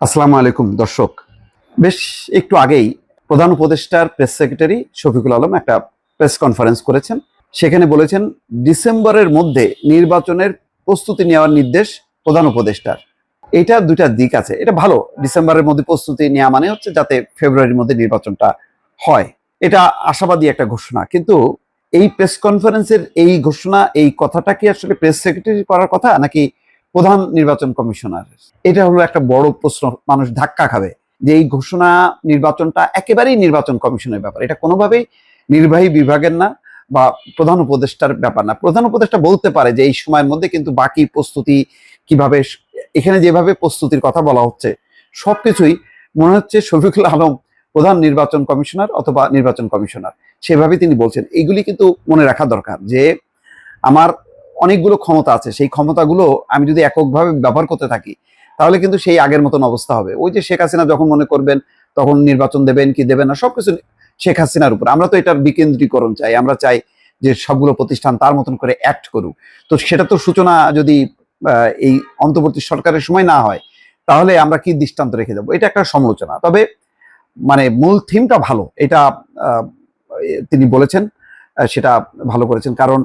আসসালামু আলাইকুম দর্শক। বেশ একটু আগেই প্রধান উপদেষ্টার প্রেস সেক্রেটারি শফিকুল আলম একটা প্রেস কনফারেন্স করেছেন। সেখানে বলেছেন ডিসেম্বরের মধ্যে নির্বাচনের প্রস্তুতি নেওয়ার নির্দেশ প্রধান উপদেষ্টার। এটা দুইটা দিক আছে, এটা ভালো। ডিসেম্বরের মধ্যে প্রস্তুতি নেওয়া মানে হচ্ছে যাতে ফেব্রুয়ারির মধ্যে নির্বাচনটা হয়, এটা আশাবাদী একটা ঘোষণা। কিন্তু এই প্রেস কনফারেন্সের এই ঘোষণা, এই কথাটা কি আসলে প্রেস সেক্রেটারি করার কথা নাকি প্রধান নির্বাচন কমিশনার? এটা হলো একটা বড় প্রশ্ন, মানুষ ধাক্কা খাবে যে এই ঘোষণা, নির্বাচনটা একেবারেই নির্বাচন কমিশনের ব্যাপার, এটা কোনোভাবেই নির্বাহী বিভাগের না বা প্রধান উপদেষ্টার ব্যাপার না। প্রধান উপদেষ্টা বলতে পারে যে এই সময়ের মধ্যে কিন্তু বাকি প্রস্তুতি কিভাবে, এখানে যেভাবে প্রস্তুতির কথা বলা হচ্ছে সবকিছুই মনে হচ্ছে শফিকুল আলম প্রধান নির্বাচন কমিশনার অথবা নির্বাচন কমিশনার সেভাবে তিনি বলছেন। এইগুলি কিন্তু মনে রাখা দরকার যে আমার অনেকগুলো ক্ষমতা আছে, সেই ক্ষমতাগুলো আমি যদি এককভাবে ব্যবহার করতে থাকি তাহলে কিন্তু সেই আগের মতন অবস্থা হবে। ওই যে শেখ হাসিনা যখন মনে করবেন তখন নির্বাচন দেবেন কি দেবেন না সবকিছু শেখ হাসিনার উপর। আমরা তো এটার বিকেন্দ্রীকরণ চাই, আমরা চাই যে সবগুলো প্রতিষ্ঠান তার মতন করে অ্যাক্ট করুক। তো সেটা তো সূচনা যদি এই অন্তর্বর্তী সরকারের সময় না হয় তাহলে আমরা কি দৃষ্টান্ত রেখে দেবো? এটা একটা সমালোচনা। তবে মানে মূল থিমটা ভালো, এটা তিনি বলেছেন, সেটা ভালো করেছেন। কারণ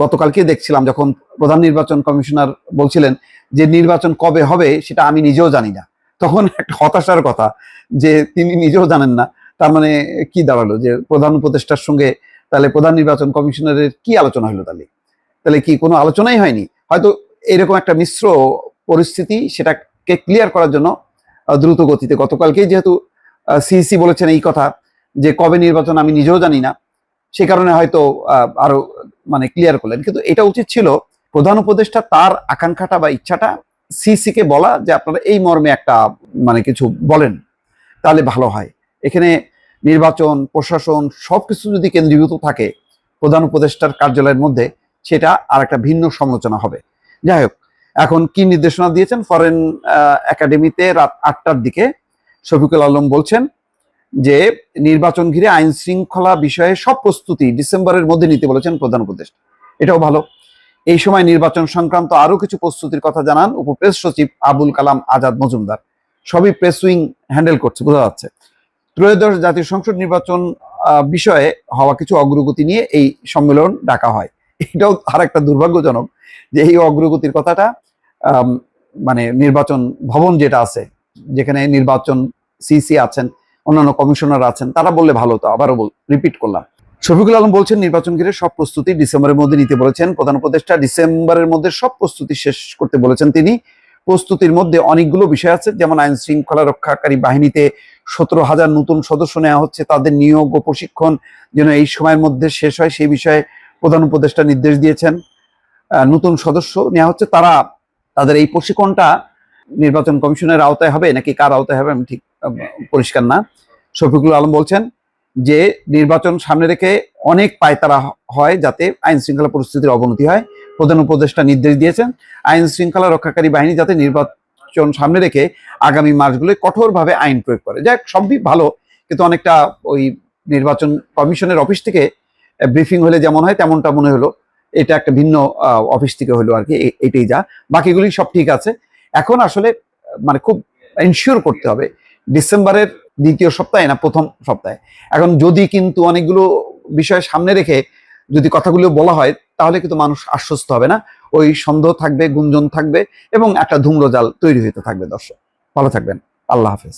গতকালকে দেখছিলাম যখন প্রধান নির্বাচন কমিশনার বলছিলেন যে নির্বাচন কবে হবে সেটা আমি নিজেও জানি না, তখন একটা হতাশার কথা যে তিনি নিজেও জানেন না। তার মানে কি দাঁড়ালো যে প্রধান উপদেষ্টার সঙ্গে তাহলে প্রধান নির্বাচন কমিশনারের কি আলোচনা হলো? তাহলে কি কোনো আলোচনাই হয়নি? হয়তো এরকম একটা মিশ্র পরিস্থিতি, সেটাকে ক্লিয়ার করার জন্য দ্রুত গতিতে গতকালকেই যেহেতু সিইসি বলেছেন এই কথা যে কবে নির্বাচন আমি নিজেও জানি না, সে কারণে হয়তো আরো মানে ক্লিয়ার করলেন। কিন্তু এটা উচিত ছিল প্রধান উপদেষ্টা তার আকাঙ্ক্ষাটা বা ইচ্ছাটা সিসি কে বলা, যে আপনারা এই মর্মে একটা মানে কিছু বলেন, তাহলে ভালো হয়। এখানে নির্বাচন, প্রশাসন সবকিছু যদি কেন্দ্রীভূত থাকে প্রধান উপদেষ্টার কার্যালয়ের মধ্যে, সেটা আর একটা ভিন্ন সমালোচনা হবে। যাই হোক, এখন কি নির্দেশনা দিয়েছেন? ফরেন একাডেমিতে রাত 8টার দিকে শফিকুল আলম বলছেন যে নির্বাচন ঘিরে আইন শৃঙ্খলা বিষয়ে সব প্রস্তুতি ডিসেম্বরের মধ্যে নিতে বলেছেন প্রধান উপদেষ্টা। এটাও ভালো। এই সময় নির্বাচন সংক্রান্ত আরো কিছু প্রস্তুতির কথা জানান উপপ্রেস সচিব আবুল কালাম আজাদ মজুমদার। সবই প্রেস উইং হ্যান্ডেল করছে, বোঝা যাচ্ছে। ত্রয়োদশ জাতীয় সংসদ নির্বাচন বিষয়ে হওয়া কিছু অগ্রগতি নিয়ে এই সম্মেলন ডাকা হয়। এটাও আর একটা দুর্ভাগ্যজনক যে এই অগ্রগতির কথাটা মানে নির্বাচন ভবন যেটা আছে, যেখানে নির্বাচন সিসি আছেন, অন্যান্য কমিশনার আছেন, তারা বললে ভালো হতো। আবারও রিপিট করলাম। শফিকুল আলম বলছেন নির্বাচন ঘিরে সব প্রস্তুতি ডিসেম্বরের মধ্যে নিতে বলেছেন প্রধান উপদেষ্টা। ডিসেম্বরের মধ্যে সব প্রস্তুতি শেষ করতে বলেছেন তিনি। প্রস্তুতির মধ্যে অনেকগুলো বিষয় আছে, যেমন আইন শৃঙ্খলা রক্ষাকারী বাহিনীতে 17,000 নতুন সদস্য নেওয়া হচ্ছে, তাদের নিয়োগ ও প্রশিক্ষণ যেন এই সময়ের মধ্যে শেষ হয় সেই বিষয়ে প্রধান উপদেষ্টা নির্দেশ দিয়েছেন। নতুন সদস্য নেওয়া হচ্ছে, তাদের এই প্রশিক্ষণটা নির্বাচন কমিশনের আওতায় হবে নাকি কার আওতায় হবে আমি ঠিক পরিষ্কার না। শফিকুল আলম বলছেন যে নির্বাচন সামনে রেখে অনেক পায়তারা হয় যাতে আইন শৃঙ্খলা পরিস্থিতির অবনতি হয়। প্রধান উপদেষ্টা নির্দেশ দিয়েছেন আইন শৃঙ্খলা রক্ষাকারী বাহিনী যাতে নির্বাচন সামনে রেখে আগামী মাসগুলোয় কঠোরভাবে আইন প্রয়োগ করে। যাক, সবই ভালো, কিন্তু অনেকটা ওই নির্বাচন কমিশনের অফিস থেকে ব্রিফিং হলে যেমন হয় তেমনটা মনে হলো। এটা একটা ভিন্ন অফিস থেকে হলো আর কি, এটাই যা। বাকিগুলি সব ঠিক আছে। এখন আসলে মানে খুব এনশিওর করতে হবে ডিসেম্বরের দ্বিতীয় সপ্তাহে না প্রথম সপ্তাহে। এখন যদি কিন্তু অনেকগুলো বিষয় সামনে রেখে যদি কথাগুলো বলা হয় তাহলে কিন্তু মানুষ আশ্বস্ত হবে না, ওই সন্দেহ থাকবে, গুঞ্জন থাকবে এবং একটা ধূম্রজাল তৈরি হতে থাকবে। দর্শক ভালো থাকবেন, আল্লাহ হাফেজ।